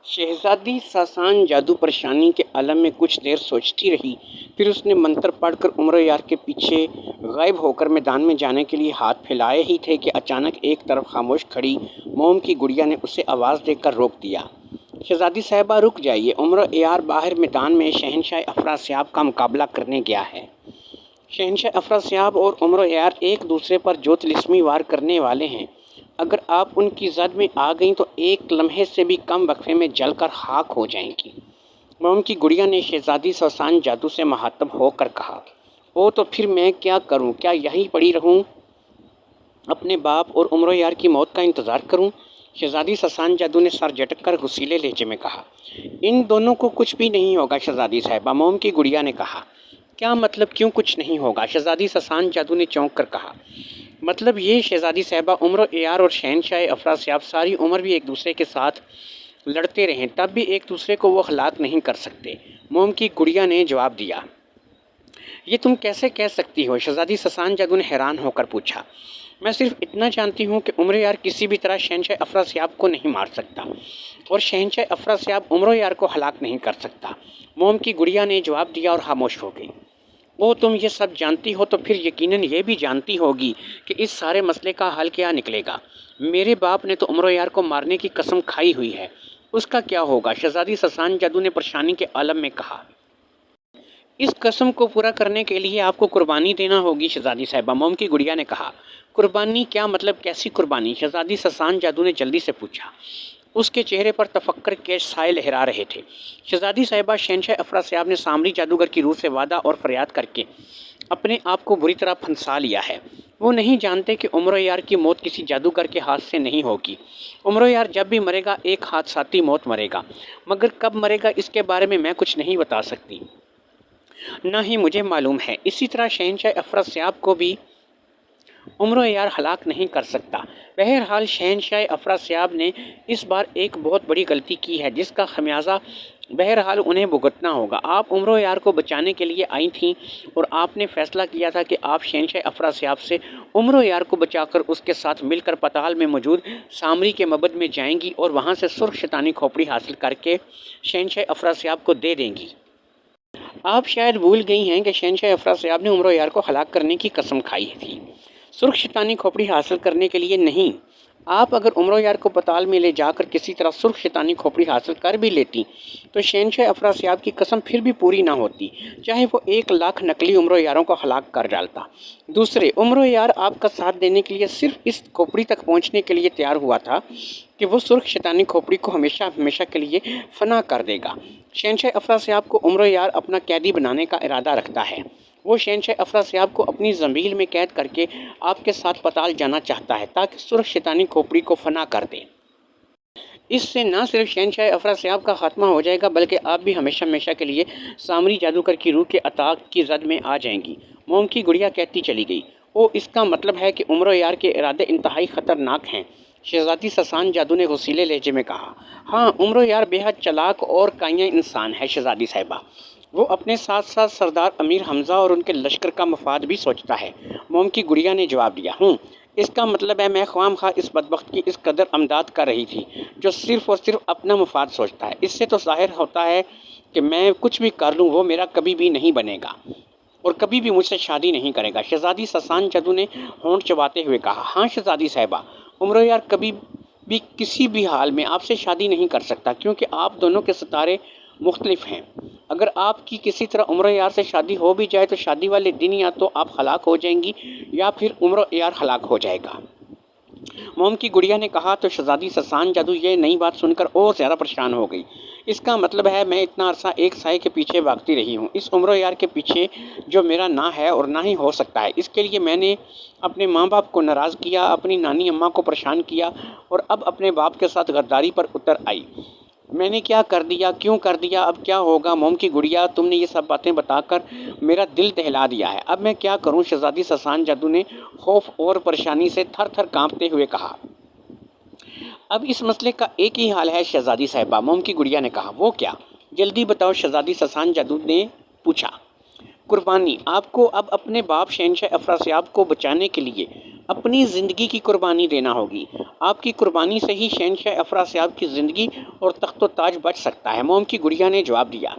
شہزادی ساسان جادو پریشانی کے عالم میں کچھ دیر سوچتی رہی، پھر اس نے منتر پڑھ کر عمر یار کے پیچھے غائب ہو کر میدان میں جانے کے لیے ہاتھ پھیلائے ہی تھے کہ اچانک ایک طرف خاموش کھڑی موم کی گڑیا نے اسے آواز دے کر روک دیا۔ شہزادی صاحبہ رک جائیے، عمر یار باہر میدان میں شہنشاہ افراسیاب کا مقابلہ کرنے گیا ہے۔ شہنشاہ افراسیاب اور عمر یار ایک دوسرے پر جو طلسمی وار کرنے والے ہیں، اگر آپ ان کی زد میں آ گئیں تو ایک لمحے سے بھی کم وقفے میں جل کر خاک ہو جائیں گی۔ موم کی گڑیا نے شہزادی ساسان جادو سے مخاطب ہو کر کہا، او تو پھر میں کیا کروں؟ کیا یہیں پڑی رہوں؟ اپنے باپ اور عمر یار کی موت کا انتظار کروں؟ شہزادی ساسان جادو نے سر جھٹک کر غصیلے لہجے میں کہا۔ ان دونوں کو کچھ بھی نہیں ہوگا شہزادی صاحبہ، موم کی گڑیا نے کہا۔ کیا مطلب کیوں کچھ نہیں ہوگا؟ شہزادی ساسان جادو نے چونک کر کہا۔ مطلب یہ شہزادی صاحبہ، عمر یار اور شہنشاہ افراسیاب ساری عمر بھی ایک دوسرے کے ساتھ لڑتے رہیں تب بھی ایک دوسرے کو وہ ہلاک نہیں کر سکتے، موم کی گڑیا نے جواب دیا۔ یہ تم کیسے کہہ سکتی ہو؟ شہزادی ساسان جادو نے حیران ہو کر پوچھا۔ میں صرف اتنا جانتی ہوں کہ عمر یار کسی بھی طرح شہنشاہ افراسیاب کو نہیں مار سکتا اور شہنشاہ افراسیاب عمر یار کو ہلاک نہیں کر سکتا، موم کی گڑیا نے جواب دیا اور خاموش ہو گئی۔ او تم یہ سب جانتی ہو تو پھر یقیناً یہ بھی جانتی ہوگی کہ اس سارے مسئلے کا حل کیا نکلے گا۔ میرے باپ نے تو عمر یار کو مارنے کی قسم کھائی ہوئی ہے، اس کا کیا ہوگا؟ شہزادی ساسان جادو نے پریشانی کے عالم میں کہا۔ اس قسم کو پورا کرنے کے لیے آپ کو قربانی دینا ہوگی شہزادی صاحبہ، موم کی گڑیا نے کہا۔ قربانی؟ کیا مطلب؟ کیسی قربانی؟ شہزادی ساسان جادو نے جلدی سے پوچھا۔ اس کے چہرے پر تفکر کے سائے لہرا رہے تھے۔ شہزادی صاحبہ، شہنشاہ افراسیاب نے سامری جادوگر کی روح سے وعدہ اور فریاد کر کے اپنے آپ کو بری طرح پھنسا لیا ہے۔ وہ نہیں جانتے کہ عمر یار کی موت کسی جادوگر کے ہاتھ سے نہیں ہوگی۔ عمر یار جب بھی مرے گا ایک حادثاتی موت مرے گا، مگر کب مرے گا اس کے بارے میں کچھ نہیں بتا سکتی، نہ ہی مجھے معلوم ہے۔ اسی طرح شہنشاہ افراسیاب کو بھی عمر یار ہلاک نہیں کر سکتا۔ بہرحال شہنشاہ افراسیاب نے اس بار ایک بہت بڑی غلطی کی ہے جس کا خمیازہ بہرحال انہیں بھگتنا ہوگا۔ آپ عمر یار کو بچانے کے لیے آئی تھیں اور آپ نے فیصلہ کیا تھا کہ آپ شہنشاہ افراسیاب سے عمر یار کو بچا کر اس کے ساتھ مل کر پتال میں موجود سامری کے معبد میں جائیں گی اور وہاں سے سرخ شیطانی کھوپڑی حاصل کر کے شہنشاہ افراسیاب کو دے دیں گی۔ آپ شاید بھول گئی ہیں کہ شہنشاہ افراسیاب نے عمر یار کو ہلاک کرنے کی قسم کھائی تھی، سرخ شیطانی کھوپڑی حاصل کرنے کے لیے نہیں۔ آپ اگر عمر یار کو پتال میں لے جا کر کسی طرح سرخ شیطانی کھوپڑی حاصل کر بھی لیتی تو شہنشاہ افراسیاب کی قسم پھر بھی پوری نہ ہوتی، چاہے وہ 1,00,000 نقلی عمر یاروں کو ہلاک کر ڈالتا۔ دوسرے، عمر یار آپ کا ساتھ دینے کے لیے صرف اس کھوپڑی تک پہنچنے کے لیے تیار ہوا تھا کہ وہ سرخ شیطانی کھوپڑی کو ہمیشہ ہمیشہ کے لیے فنا کر دے گا۔ شہنشاہ افراسیاب کو عمر یار اپنا قیدی بنانے کا ارادہ رکھتا ہے۔ وہ شہنشاہ افراسیاب کو اپنی زنبیل میں قید کر کے آپ کے ساتھ پتال جانا چاہتا ہے تاکہ سرخ شیطانی کھوپڑی کو فنا کر دے۔ اس سے نہ صرف شہنشاہ افراسیاب کا خاتمہ ہو جائے گا بلکہ آپ بھی ہمیشہ ہمیشہ کے لیے سامری جادوگر کی روح کے عطا کی زد میں آ جائیں گی، موم کی گڑیا کہتی چلی گئی۔ او، اس کا مطلب ہے کہ عمر یار کے ارادے انتہائی خطرناک ہیں، شہزادی ساسان جادو نے غصیلے لہجے میں کہا۔ ہاں، عمر یار بے حد چالاک اور کائیں انسان ہے شہزادی صاحبہ، وہ اپنے ساتھ ساتھ سردار امیر حمزہ اور ان کے لشکر کا مفاد بھی سوچتا ہے، موم کی گڑیا نے جواب دیا۔ اس کا مطلب ہے میں خواہ مخواہ اس بدبخت کی اس قدر امداد کر رہی تھی جو صرف اور صرف اپنا مفاد سوچتا ہے۔ اس سے تو ظاہر ہوتا ہے کہ میں کچھ بھی کر لوں وہ میرا کبھی بھی نہیں بنے گا اور کبھی بھی مجھ سے شادی نہیں کرے گا، شہزادی ساسان جادو نے ہونٹ چباتے ہوئے کہا۔ ہاں شہزادی صاحبہ، عمر یار کبھی بھی کسی بھی حال میں آپ سے شادی نہیں کر سکتا کیونکہ آپ دونوں کے ستارے مختلف ہیں۔ اگر آپ کی کسی طرح عمر یار سے شادی ہو بھی جائے تو شادی والے دن یا تو آپ ہلاک ہو جائیں گی یا پھر عمر یار ہلاک ہو جائے گا، موم کی گڑیا نے کہا۔ تو شہزادی ساسان جادو یہ نئی بات سن کر اور زیادہ پریشان ہو گئی۔ اس کا مطلب ہے میں اتنا عرصہ ایک سائے کے پیچھے بھاگتی رہی ہوں، اس عمر یار کے پیچھے جو میرا نہ ہے اور نہ ہی ہو سکتا ہے۔ اس کے لیے میں نے اپنے ماں باپ کو ناراض کیا، اپنی نانی اماں کو پریشان کیا اور اب اپنے باپ کے ساتھ غداری پر اتر آئی۔ میں نے کیا کر دیا؟ کیوں کر دیا؟ اب کیا ہوگا؟ موم کی گڑیا، تم نے یہ سب باتیں بتا کر میرا دل دہلا دیا ہے، اب میں کیا کروں؟ شہزادی ساسان جادو نے خوف اور پریشانی سے تھر تھر کانپتے ہوئے کہا۔ اب اس مسئلے کا ایک ہی حال ہے شہزادی صاحبہ، موم کی گڑیا نے کہا۔ وہ کیا؟ جلدی بتاؤ، شہزادی ساسان جادو نے پوچھا۔ قربانی: آپ کو اب اپنے باپ شہنشاہ افراسیاب کو بچانے کے لیے اپنی زندگی کی قربانی دینا ہوگی۔ آپ کی قربانی سے ہی شہنشاہ افراسیاب کی زندگی اور تخت و تاج بچ سکتا ہے۔ موم کی گڑیا نے جواب دیا،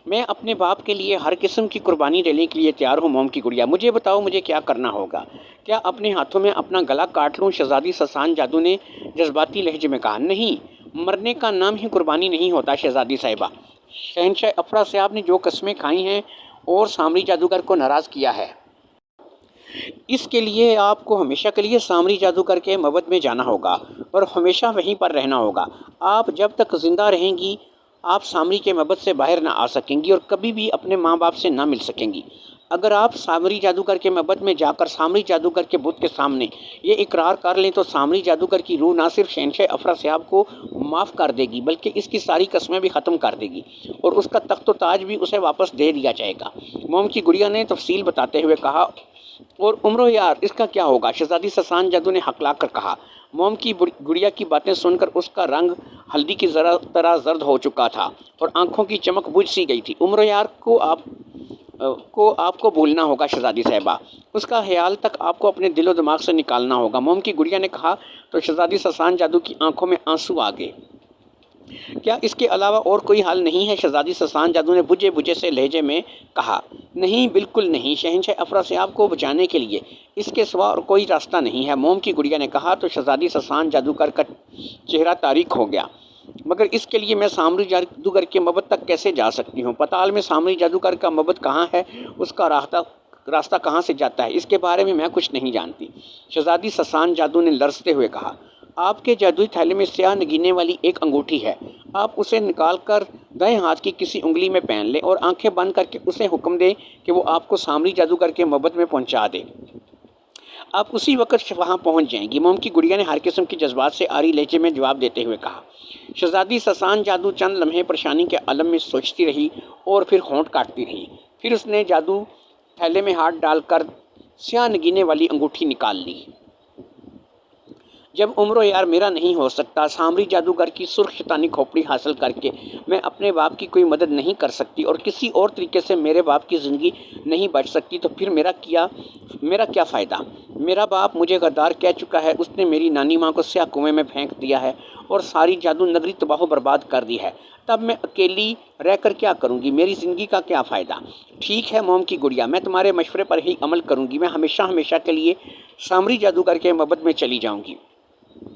میں اپنے باپ کے لیے ہر قسم کی قربانی دینے کے لیے تیار ہوں موم کی گڑیا۔ مجھے بتاؤ مجھے کیا کرنا ہوگا؟ کیا اپنے ہاتھوں میں اپنا گلا کاٹ لوں؟ شہزادی سسان جادو نے جذباتی لہجے میں کہا۔ نہیں، مرنے کا نام ہی قربانی نہیں ہوتا شہزادی صاحبہ۔ شہنشاہ افراسیاب نے جو قسمیں کھائی ہیں اور سامری جادوگر کو ناراض کیا ہے، اس کے لیے آپ کو ہمیشہ کے لیے سامری جادوگر کے مبد میں جانا ہوگا اور ہمیشہ وہیں پر رہنا ہوگا۔ آپ جب تک زندہ رہیں گی آپ سامری کے مبد سے باہر نہ آ سکیں گی اور کبھی بھی اپنے ماں باپ سے نہ مل سکیں گی۔ اگر آپ سامری جادوگر کے مبد میں جا کر سامری جادوگر کے بت کے سامنے یہ اقرار کر لیں تو سامری جادوگر کی روح نہ صرف شہنشاہ افراسیاب کو معاف کر دے گی بلکہ اس کی ساری قسمیں بھی ختم کر دے گی اور اس کا تخت و تاج بھی اسے واپس دے دیا جائے گا۔ موم کی گڑیا نے تفصیل بتاتے ہوئے کہا، اور عمرو یار اس کا کیا ہوگا؟ شہزادی سسان جادو نے ہکلا کر کہا۔ موم کی گڑیا کی باتیں سن کر اس کا رنگ ہلدی کی طرح زرد ہو چکا تھا اور آنکھوں کی چمک بجھ سی گئی تھی۔ عمرو یار کو آپ کو بھولنا ہوگا شہزادی صاحبہ، اس کا خیال تک آپ کو اپنے دل و دماغ سے نکالنا ہوگا، موم کی گڑیا نے کہا تو شہزادی سسان جادو کی آنکھوں میں آنسو آ گئے۔ کیا اس کے علاوہ اور کوئی حل نہیں ہے؟ شہزادی سسان جادو نے بجھے بجھے سے لہجے میں کہا۔ نہیں، بالکل نہیں، شہنشاہ افراسیاب کو بچانے کے لیے اس کے سوا اور کوئی راستہ نہیں ہے، موم کی گڑیا نے کہا تو شہزادی سسان جادوگر کا چہرہ تاریک ہو گیا۔ مگر اس کے لیے میں سامری جادوگر کے مبد تک کیسے جا سکتی ہوں؟ پتال میں سامری جادوگر کا مبد کہاں ہے؟ اس کا راستہ کہاں سے جاتا ہے؟ اس کے بارے میں کچھ نہیں جانتی، شہزادی سسان جادو نے لرزتے ہوئے کہا۔ آپ کے جادوئی تھیلے میں سیاہ نگینے والی ایک انگوٹھی ہے، آپ اسے نکال کر دائیں ہاتھ کی کسی انگلی میں پہن لیں اور آنکھیں بند کر کے اسے حکم دیں کہ وہ آپ کو سامری جادوگر کے مبد میں پہنچا دے، آپ اسی وقت وہاں پہنچ جائیں گی، موم کی گڑیا نے ہر قسم کی جذبات سے آری لہجے میں جواب دیتے ہوئے کہا۔ شہزادی سسان جادو چند لمحے پریشانی کے عالم میں سوچتی رہی اور پھر ہونٹ کاٹتی رہی، پھر اس نے جادو تھیلے میں ہاتھ ڈال کر سیاہ نگینے والی انگوٹھی نکال لی۔ جب عمرو یار میرا نہیں ہو سکتا، سامری جادوگر کی سرخ شیطانی کھوپڑی حاصل کر کے میں اپنے باپ کی کوئی مدد نہیں کر سکتی اور کسی اور طریقے سے میرے باپ کی زندگی نہیں بچ سکتی تو پھر میرا کیا فائدہ؟ میرا باپ مجھے غدار کہہ چکا ہے، اس نے میری نانی ماں کو سیاہ کنویں میں پھینک دیا ہے اور ساری جادو نگری تباہ و برباد کر دی ہے، تب میں اکیلی رہ کر کیا کروں گی؟ میری زندگی کا کیا فائدہ؟ ٹھیک ہے موم کی گڑیا، میں تمہارے مشورے پر ہی عمل کروں گی، میں ہمیشہ کے لیے سامری جادوگر کے مبد میں چلی جاؤں گی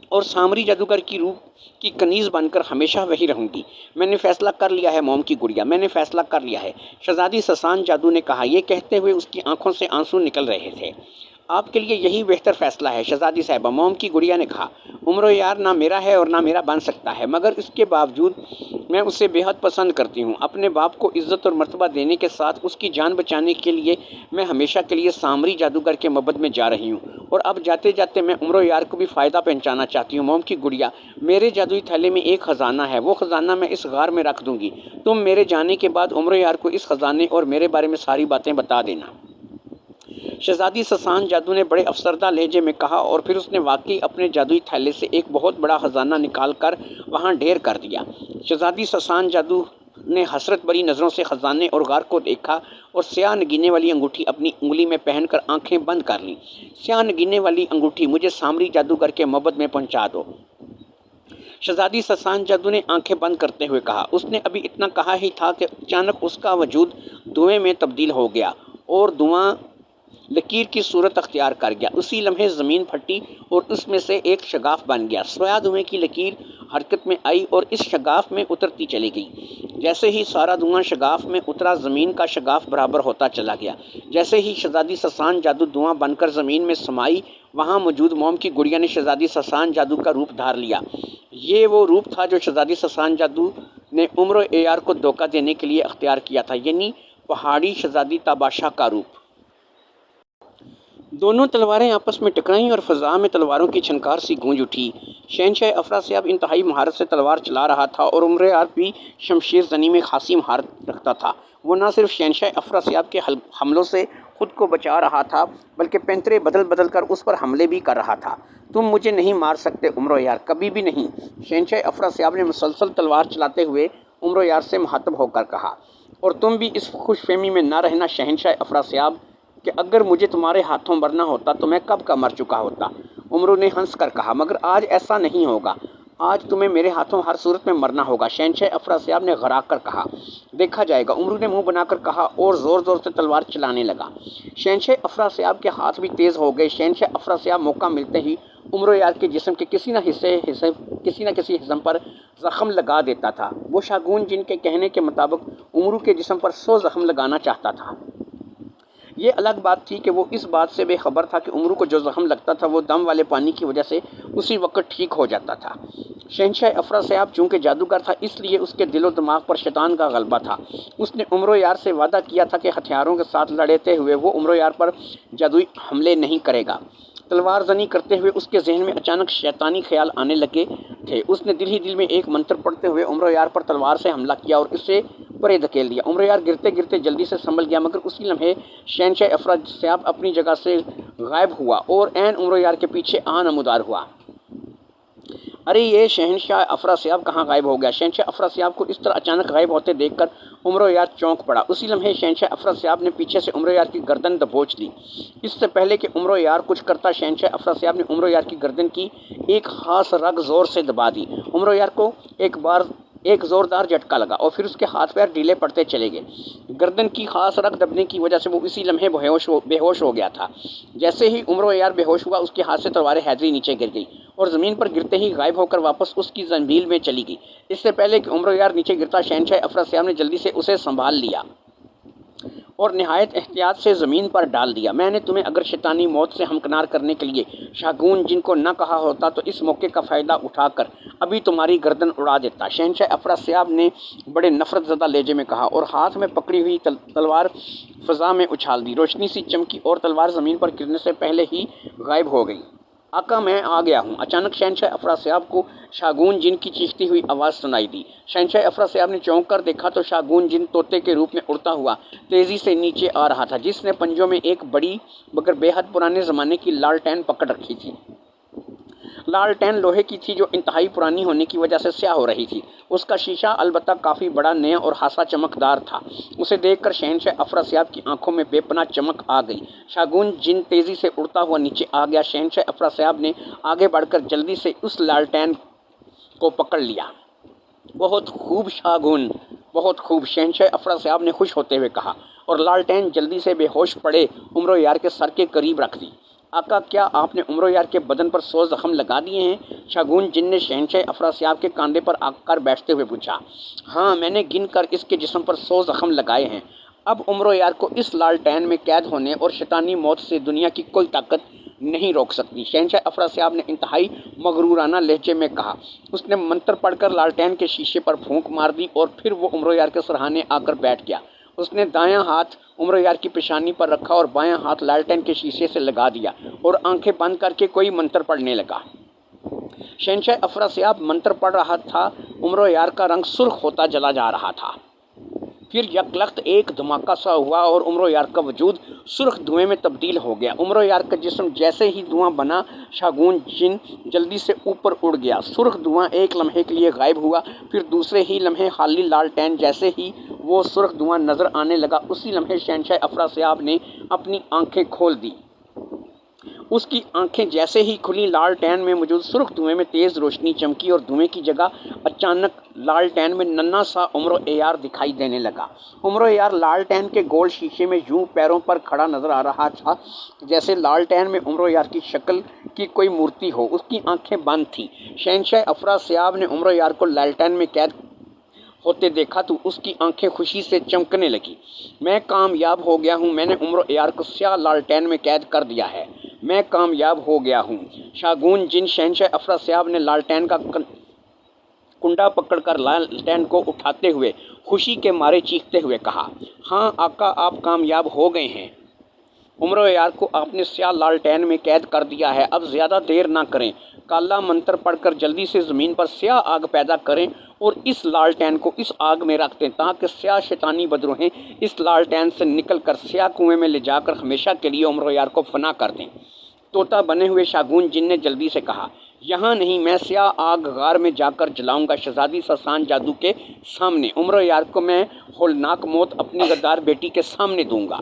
اور سامری جادوگر کی روح کی کنیز بن کر ہمیشہ وہی رہوں گی۔ میں نے فیصلہ کر لیا ہے موم کی گڑیا، میں نے فیصلہ کر لیا ہے، شہزادی سسان جادو نے کہا۔ یہ کہتے ہوئے اس کی آنکھوں سے آنسو نکل رہے تھے۔ آپ کے لیے یہی بہتر فیصلہ ہے شہزادی صاحبہ، موم کی گڑیا نے کہا۔ عمرو یار نہ میرا ہے اور نہ میرا بن سکتا ہے، مگر اس کے باوجود میں اسے بے حد پسند کرتی ہوں۔ اپنے باپ کو عزت اور مرتبہ دینے کے ساتھ اس کی جان بچانے کے لیے میں ہمیشہ کے لیے سامری جادوگر کے مبد میں جا رہی ہوں اور اب جاتے جاتے میں عمرو یار کو بھی فائدہ پہنچانا چاہتی ہوں۔ موم کی گڑیا، میرے جادوئی تھیلے میں ایک خزانہ ہے، وہ خزانہ میں اس غار میں رکھ دوں گی، تم میرے جانے کے بعد عمرو یار کو اس خزانے اور میرے بارے میں ساری باتیں بتا دینا۔ شہزادی سسان جادو نے بڑے افسردہ لہجے میں کہا اور پھر اس نے واقعی اپنے جادوئی تھیلے سے ایک بہت بڑا خزانہ نکال کر وہاں ڈھیر کر دیا۔ شہزادی سسان جادو نے حسرت بھری نظروں سے خزانے اور غار کو دیکھا اور سیاہ نگینے والی انگوٹھی اپنی انگلی میں پہن کر آنکھیں بند کر لیں۔ سیاہ نگینے والی انگوٹھی، مجھے سامری جادوگر کے مبد میں پہنچا دو، شہزادی سسان جادو نے آنکھیں بند کرتے ہوئے کہا۔ اس نے ابھی اتنا کہا ہی تھا کہ اچانک اس کا وجود دھوئیں میں تبدیل ہو گیا اور دھواں لکیر کی صورت اختیار کر گیا۔ اسی لمحے زمین پھٹی اور اس میں سے ایک شگاف بن گیا۔ سویا دھوئیں کی لکیر حرکت میں آئی اور اس شگاف میں اترتی چلی گئی۔ جیسے ہی سارا دھواں شگاف میں اترا، زمین کا شگاف برابر ہوتا چلا گیا۔ جیسے ہی شہزادی سسان جادو دھواں بن کر زمین میں سمائی، وہاں موجود موم کی گڑیا نے شہزادی سسان جادو کا روپ دھار لیا۔ یہ وہ روپ تھا جو شہزادی سسان جادو نے عمرو یار کو دھوکہ دینے کے لیے اختیار کیا تھا، یعنی پہاڑی شہزادی تاباشا کا روپ۔ دونوں تلواریں آپس میں ٹکرائیں اور فضا میں تلواروں کی چھنکار سی گونج اٹھی۔ شہنشاہ افراسیاب انتہائی مہارت سے تلوار چلا رہا تھا اور عمرو یار بھی شمشیر زنی میں خاصی مہارت رکھتا تھا۔ وہ نہ صرف شہنشاہ افراسیاب کے حملوں سے خود کو بچا رہا تھا بلکہ پینترے بدل بدل کر اس پر حملے بھی کر رہا تھا۔ تم مجھے نہیں مار سکتے عمرو یار، کبھی بھی نہیں، شہنشاہ افراسیاب نے مسلسل تلوار چلاتے ہوئے عمرو یار سے مخاطب ہو کر کہا۔ اور تم بھی اس خوش فہمی میں نہ رہنا شہنشاہ افراسیاب کہ اگر مجھے تمہارے ہاتھوں مرنا ہوتا تو میں کب کا مر چکا ہوتا۔ عمرو نے ہنس کر کہا، مگر آج ایسا نہیں ہوگا، آج تمہیں میرے ہاتھوں ہر صورت میں مرنا ہوگا۔ شہنشاہ افراسیاب نے غرا کر کہا، دیکھا جائے گا، عمرو نے منہ بنا کر کہا اور زور زور سے تلوار چلانے لگا۔ شہنشاہ افراسیاب کے ہاتھ بھی تیز ہو گئے۔ شہنشاہ افراسیاب موقع ملتے ہی عمرو یار کے جسم کے کسی نہ کسی حصے پر زخم لگا دیتا تھا۔ وہ شاگون جن کے کہنے کے مطابق عمرو کے جسم پر 100 زخم لگانا چاہتا تھا۔ یہ الگ بات تھی کہ وہ اس بات سے بے خبر تھا کہ عمرو کو جو زخم لگتا تھا وہ دم والے پانی کی وجہ سے اسی وقت ٹھیک ہو جاتا تھا۔ شہنشاہ افراسیاب چونکہ جادوگر تھا، اس لیے اس کے دل و دماغ پر شیطان کا غلبہ تھا۔ اس نے عمرو یار سے وعدہ کیا تھا کہ ہتھیاروں کے ساتھ لڑتے ہوئے وہ عمرو یار پر جادوئی حملے نہیں کرے گا۔ تلوار زنی کرتے ہوئے اس کے ذہن میں اچانک شیطانی خیال آنے لگے تھے۔ اس نے دل ہی دل میں ایک منتر پڑھتے ہوئے عمرو یار پر تلوار سے حملہ کیا اور اسے پرے دھکیل دیا۔ عمرو یار گرتے گرتے جلدی سے سنبھل گیا، مگر اسی لمحے شہنشاہ افراسیاب اپنی جگہ سے غائب ہوا اور عین عمرو یار کے پیچھے نمودار ہوا۔ ارے یہ شہنشاہ افراسیاب کہاں غائب ہو گیا؟ شہنشاہ افراسیاب کو اس طرح اچانک غائب ہوتے دیکھ کر عمرو یار چونک پڑا۔ اسی لمحے شہنشاہ افراسیاب نے پیچھے سے عمرو یار کی گردن دبوچ لی۔ اس سے پہلے کہ عمرو یار کچھ کرتا، شہنشاہ افراسیاب نے عمرو یار کی گردن کی ایک خاص رگ زور سے دبا دی۔ عمرو یار کو ایک زوردار جھٹکا لگا اور پھر اس کے ہاتھ پیر ڈھیلے پڑتے چلے گئے۔ گردن کی خاص رگ دبنے کی وجہ سے وہ اسی لمحے بے ہوش ہو گیا تھا۔ جیسے ہی عمرو یار بے ہوش ہوا، اس کے ہاتھ سے تلوار حیدری نیچے گر گئی اور زمین پر گرتے ہی غائب ہو کر واپس اس کی زنبیل میں چلی گئی۔ اس سے پہلے کہ عمرو یار نیچے گرتا، شہنشاہ افراسیاب نے جلدی سے اسے سنبھال لیا اور نہایت احتیاط سے زمین پر ڈال دیا۔ میں نے تمہیں اگر شیطانی موت سے ہمکنار کرنے کے لیے شاگون جن کو نہ کہا ہوتا تو اس موقع کا فائدہ اٹھا کر ابھی تمہاری گردن اڑا دیتا، شہنشاہ افراسیاب نے بڑے نفرت زدہ لہجے میں کہا اور ہاتھ میں پکڑی ہوئی تلوار فضا میں اچھال دی۔ روشنی سی چمکی اور تلوار زمین پر گرنے سے پہلے ہی غائب ہو گئی۔ آقا میں آ گیا ہوں! اچانک شہنشاہ افراسیاب کو شاگون جن کی چیختی ہوئی آواز سنائی دی۔ شہنشاہ افراسیاب نے چونک کر دیکھا تو شاگون جن طوطے کے روپ میں اڑتا ہوا تیزی سے نیچے آ رہا تھا، جس نے پنجوں میں ایک بڑی مگر بے حد پرانے زمانے کی لالٹین پکڑ رکھی تھی۔ لالٹین لوہے کی تھی جو انتہائی پرانی ہونے کی وجہ سے سیاہ ہو رہی تھی۔ اس کا شیشہ البتہ کافی بڑا، نیا اور خاصا چمکدار تھا۔ اسے دیکھ کر شہنشاہ افراسیاب کی آنکھوں میں بے پناہ چمک آ گئی۔ شاگون جن تیزی سے اڑتا ہوا نیچے آ گیا۔ شہنشاہ افراسیاب نے آگے بڑھ کر جلدی سے اس لالٹین کو پکڑ لیا۔ بہت خوب شاگون، بہت خوب! شہنشاہ افراسیاب نے خوش ہوتے ہوئے کہا اور لالٹین جلدی سے بے ہوش پڑے عمرو یار کے سر کے قریب رکھ دی۔ آقا کیا آپ نے عمرو یار کے بدن پر 100 زخم لگا دیے ہیں؟ شاگون جن نے شہنشاہ افراسیاب کے کاندھے پر آ کر بیٹھتے ہوئے پوچھا۔ ہاں، میں نے گن کر اس کے جسم پر 100 زخم لگائے ہیں۔ اب عمرو یار کو اس لالٹین میں قید ہونے اور شیطانی موت سے دنیا کی کوئی طاقت نہیں روک سکتی، شہنشاہ افراسیاب نے انتہائی مغرورانہ لہجے میں کہا۔ اس نے منتر پڑھ کر لالٹین کے شیشے پر پھونک مار دی اور پھر وہ عمرو یار کے سرہانے آ کر بیٹھ گیا۔ اس نے دایاں ہاتھ عمرو یار کی پیشانی پر رکھا اور بایاں ہاتھ لالٹین کے شیشے سے لگا دیا اور آنکھیں بند کر کے کوئی منتر پڑھنے لگا۔ شہنشاہ افراسیاب منتر پڑھ رہا تھا، عمرو یار کا رنگ سرخ ہوتا چلا جا رہا تھا۔ پھر یکلخت ایک دھماکہ سا ہوا اور عمرو یار کا وجود سرخ دھوئیں میں تبدیل ہو گیا۔ عمرو یار کا جسم جیسے ہی دھواں بنا، شاگون جن جلدی سے اوپر اڑ گیا۔ سرخ دھواں ایک لمحے کے لیے غائب ہوا، پھر دوسرے ہی لمحے خالی لالٹین جیسے ہی وہ سرخ دھواں نظر آنے لگا، اسی لمحے شہنشاہ افراسیاب نے اپنی آنکھیں کھول دی۔ اس کی آنکھیں جیسے ہی کھلی، لالٹین میں موجود سرخ دھوئیں میں تیز روشنی چمکی اور دھوئیں کی جگہ اچانک لالٹین میں ننھا سا عمرو یار دکھائی دینے لگا۔ عمرو یار لالٹین کے گول شیشے میں یوں پیروں پر کھڑا نظر آ رہا تھا جیسے لالٹین میں عمرو یار کی شکل کی کوئی مورتی ہو۔ اس کی آنکھیں بند تھیں۔ شہنشاہ افراسیاب نے عمرو یار کو لالٹین میں قید ہوتے دیکھا تو اس کی آنکھیں خوشی سے چمکنے لگی۔ میں کامیاب ہو گیا ہوں! میں نے عمرو یار کو سیاہ لالٹین میں قید کر دیا ہے! میں کامیاب ہو گیا ہوں! شاگون جن شہنشاہ افراسیاب نے لالٹین کا کنڈا پکڑ کر لالٹین کو اٹھاتے ہوئے خوشی کے مارے چیختے ہوئے کہا۔ ہاں آقا، آپ کامیاب ہو گئے ہیں! عمرو یار کو آپ نے سیاہ لالٹین میں قید کر دیا ہے۔ اب زیادہ دیر نہ کریں، کالا منتر پڑھ کر جلدی سے زمین پر سیاہ آگ پیدا کریں اور اس لالٹین کو اس آگ میں رکھ دیں تاکہ سیاہ شیطانی بدروہیں اس لالٹین سے نکل کر سیاہ کنویں میں لے جا کر ہمیشہ کے لیے عمرو یار کو فنا کر دیں۔ طوطا بنے ہوئے شاگون جن نے جلدی سے کہا۔ یہاں نہیں، میں سیاہ آگ غار میں جا کر جلاؤں گا شہزادی ساسان جادو کے سامنے۔ عمر یار کو میں ہولناک موت اپنی غدار بیٹی کے سامنے دوں گا۔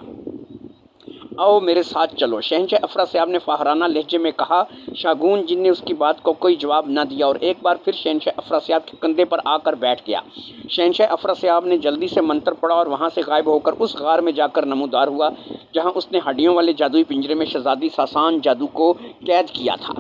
آؤ میرے ساتھ چلو، شہنشاہ افراسیاب نے فاہرانہ لہجے میں کہا۔ شاگون جن نے اس کی بات کو کوئی جواب نہ دیا اور ایک بار پھر شہنشاہ افراسیاب کے کندھے پر آ کر بیٹھ گیا۔ شہنشاہ افراسیاب نے جلدی سے منتر پڑھا اور وہاں سے غائب ہو کر اس غار میں جا کر نمودار ہوا جہاں اس نے ہڈیوں والے جادوئی پنجرے میں شہزادی ساسان جادو کو قید کیا تھا۔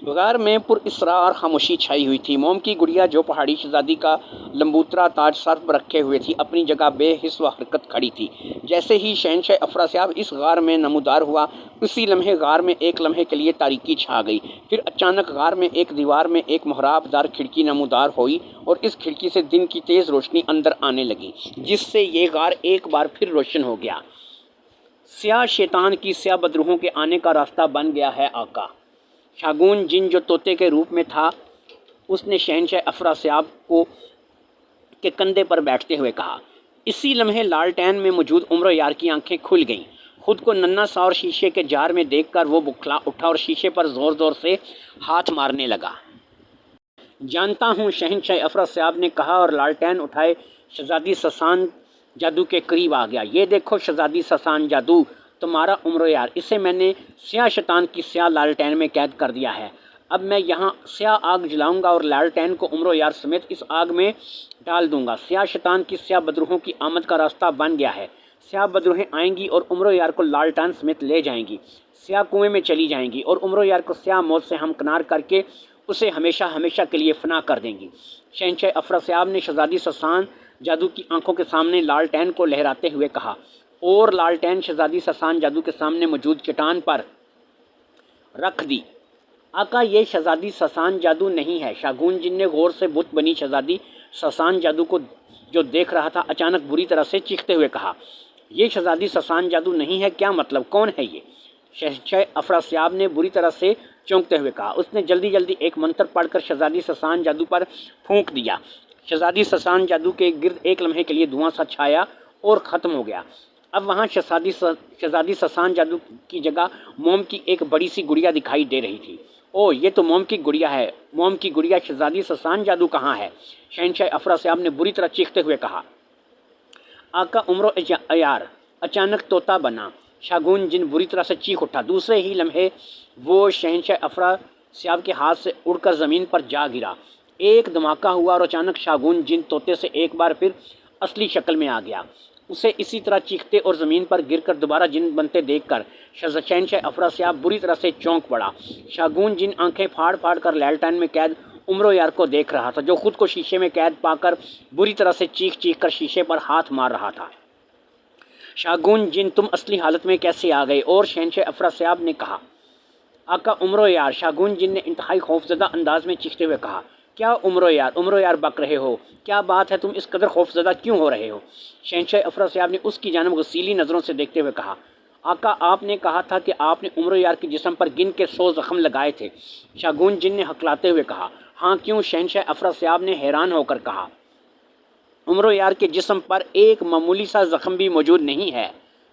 غار میں پر اسرار خاموشی چھائی ہوئی تھی۔ موم کی گڑیا جو پہاڑی شہزادی کا لمبوترا تاج سر پر رکھے ہوئے تھی، اپنی جگہ بے حس و حرکت کھڑی تھی۔ جیسے ہی شہنشاہ افراسیاب اس غار میں نمودار ہوا، اسی لمحے غار میں ایک لمحے کے لیے تاریکی چھا گئی۔ پھر اچانک غار میں ایک دیوار میں ایک محراب دار کھڑکی نمودار ہوئی اور اس کھڑکی سے دن کی تیز روشنی اندر آنے لگی، جس سے یہ غار ایک بار پھر روشن ہو گیا۔ سیاہ شیطان کی سیاہ بدروحوں کے آنے کا راستہ بن گیا ہے آقا۔ شاگون جن جو طوطے کے روپ میں تھا، اس نے شہنشاہ افراسیاب کے کندھے پر بیٹھتے ہوئے کہا۔ اسی لمحے لالٹین میں موجود عمر یار کی آنکھیں کھل گئیں۔ خود کو ننھا سا اور شیشے کے جار میں دیکھ کر وہ بکھلا اٹھا اور شیشے پر زور زور سے ہاتھ مارنے لگا۔ جانتا ہوں، شہنشاہ افراسیاب نے کہا اور لالٹین اٹھائے شہزادی ساسان جادو کے قریب آ گیا۔ یہ دیکھو شہزادی ساسان جادو، تمہارا عمر یار، اسے میں نے سیاہ شیطان کی سیاہ لالٹین میں قید کر دیا ہے۔ اب میں یہاں سیاہ آگ جلاؤں گا اور لالٹین کو عمر یار سمیت اس آگ میں ڈال دوں گا۔ سیاہ شیطان کی سیاہ بدروحوں کی آمد کا راستہ بن گیا ہے۔ سیاہ بدروہیں آئیں گی اور عمر یار کو لالٹین سمیت لے جائیں گی، سیاہ کنویں میں چلی جائیں گی اور عمر یار کو سیاہ موت سے ہمکنار کر کے اسے ہمیشہ ہمیشہ کے لیے فنا کر دیں گی۔ شہنشاہ افراسیاب نے شہزادی ساسان جادو کی آنکھوں کے سامنے لالٹین کو لہراتے ہوئے کہا، اور لالٹین شہزادی ساسان جادو کے سامنے موجود چٹان پر رکھ دی۔ آقا، یہ شہزادی ساسان جادو نہیں ہے۔ شاگون جن نے غور سے بت بنی شہزادی ساسان جادو کو جو دیکھ رہا تھا، اچانک بری طرح سے چیختے ہوئے کہا، یہ شہزادی ساسان جادو نہیں ہے، کیا مطلب؟ کون ہے یہ؟ شہنشاہ افراسیاب نے بری طرح سے چونکتے ہوئے کہا۔ اس نے جلدی جلدی ایک منتر پڑھ کر شہزادی ساسان جادو پر پھونک دیا۔ شہزادی ساسان جادو کے گرد ایک لمحے کے لیے دھواں سا چھایا اور ختم ہو گیا۔ اب وہاں شہزادی ساسان جادو کی جگہ موم کی ایک بڑی سی گڑیا دکھائی دے رہی تھی۔ او، یہ تو موم کی گڑیا ہے۔ موم کی گڑیا، شہزادی ساسان جادو کہاں ہے؟ شہنشاہ افراسیاب نے بری طرح چیختے ہوئے کہا۔ آقا، عمر یار اچانک طوطا بنا۔ شاگون جن بری طرح سے چیخ اٹھا۔ دوسرے ہی لمحے وہ شہنشاہ افراسیاب کے ہاتھ سے اڑ کر زمین پر جا گرا۔ ایک دھماکہ ہوا اور اچانک شاگون جن طوطے سے ایک بار پھر اصلی شکل میں آ گیا۔ اسے اسی طرح چیختے اور زمین پر گر کر دوبارہ جن بنتے دیکھ کر شہنشاہ افراسیاب بری طرح سے چونک پڑا۔ شاگون جن آنکھیں پھاڑ پھاڑ کر لالٹین میں قید عمر یار کو دیکھ رہا تھا، جو خود کو شیشے میں قید پا کر بری طرح سے چیخ چیخ کر شیشے پر ہاتھ مار رہا تھا۔ شاگون جن، تم اصلی حالت میں کیسے آ گئے؟ اور شہنشاہ افراسیاب نے کہا۔ آقا، عمر یار، شاگون جن نے انتہائی خوفزدہ انداز میں چیختے ہوئے کہا۔ کیا عمر یار بک رہے ہو؟ کیا بات ہے، تم اس قدر خوفزدہ کیوں ہو رہے ہو؟ شہنشاہ افراسیاب نے اس کی جانب غصیلی نظروں سے دیکھتے ہوئے کہا۔ آقا، آپ نے کہا تھا کہ آپ نے عمر یار کے جسم پر گن کے 100 زخم لگائے تھے۔ شاگون جن نے ہکلاتے ہوئے کہا۔ ہاں، کیوں؟ شہنشاہ افراسیاب نے حیران ہو کر کہا۔ عمر یار کے جسم پر ایک معمولی سا زخم بھی موجود نہیں ہے۔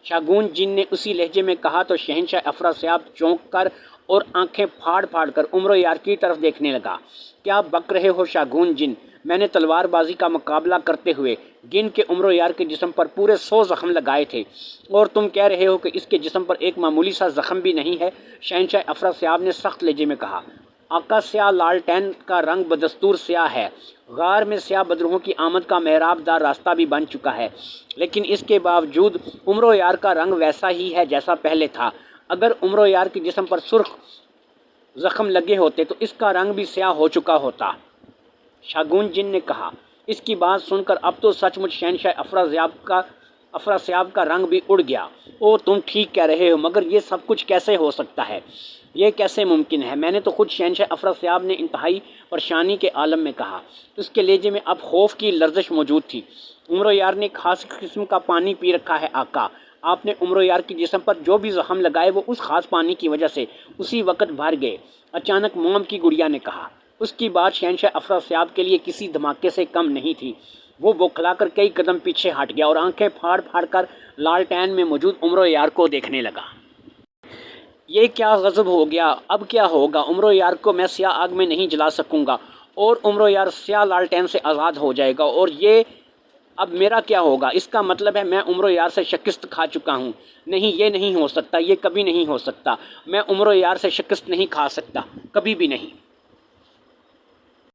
شاگون جن نے اسی لہجے میں کہا تو شہنشاہ افراسیاب چونک کر اور آنکھیں پھاڑ پھاڑ کر عمر یار کی طرف دیکھنے لگا۔ کیا بک رہے ہو شاگون جن؟ میں نے تلوار بازی کا مقابلہ کرتے ہوئے گن کے عمر یار کے جسم پر پورے 100 زخم لگائے تھے، اور تم کہہ رہے ہو کہ اس کے جسم پر ایک معمولی سا زخم بھی نہیں ہے؟ شہنشاہ افراسیاب نے سخت لہجے میں کہا۔ آقا، سیاہ لالٹین کا رنگ بدستور سیاہ ہے۔ غار میں سیاہ بدروحوں کی آمد کا محراب دار راستہ بھی بن چکا ہے، لیکن اس کے باوجود عمر یار کا رنگ ویسا ہی ہے جیسا پہلے تھا۔ اگر عمر یار کے جسم پر سرخ زخم لگے ہوتے تو اس کا رنگ بھی سیاہ ہو چکا ہوتا، شاگون جن نے کہا۔ اس کی بات سن کر اب تو سچ مچ شہنشاہ افراسیاب کا رنگ بھی اڑ گیا۔ او، تم ٹھیک کہہ رہے ہو، مگر یہ سب کچھ کیسے ہو سکتا ہے؟ یہ کیسے ممکن ہے؟ میں نے تو خود، شہنشاہ افراسیاب نے انتہائی پریشانی کے عالم میں کہا۔ اس کے لہجے میں اب خوف کی لرزش موجود تھی۔ عمر یار نے خاص قسم کا پانی پی رکھا ہے آقا۔ آپ نے عمر یار کے جسم پر جو بھی زخم لگائے وہ اس خاص پانی کی وجہ سے اسی وقت بھر گئے، اچانک موم کی گڑیا نے کہا۔ اس کی بات شہنشاہ افراسیاب کے لیے کسی دھماکے سے کم نہیں تھی۔ وہ بوکھلا کر کئی قدم پیچھے ہٹ گیا اور آنکھیں پھاڑ پھاڑ کر لالٹین میں موجود عمر یار کو دیکھنے لگا۔ یہ کیا غضب ہو گیا، اب کیا ہوگا؟ عمر یار کو میں سیاہ آگ میں نہیں جلا سکوں گا، اور عمر یار سیاہ لالٹین سے آزاد ہو جائے گا، اور یہ اب میرا کیا ہوگا؟ اس کا مطلب ہے میں عمر یار سے شکست کھا چکا ہوں۔ نہیں، یہ نہیں ہو سکتا، یہ کبھی نہیں ہو سکتا، میں عمر یار سے شکست نہیں کھا سکتا، کبھی بھی نہیں۔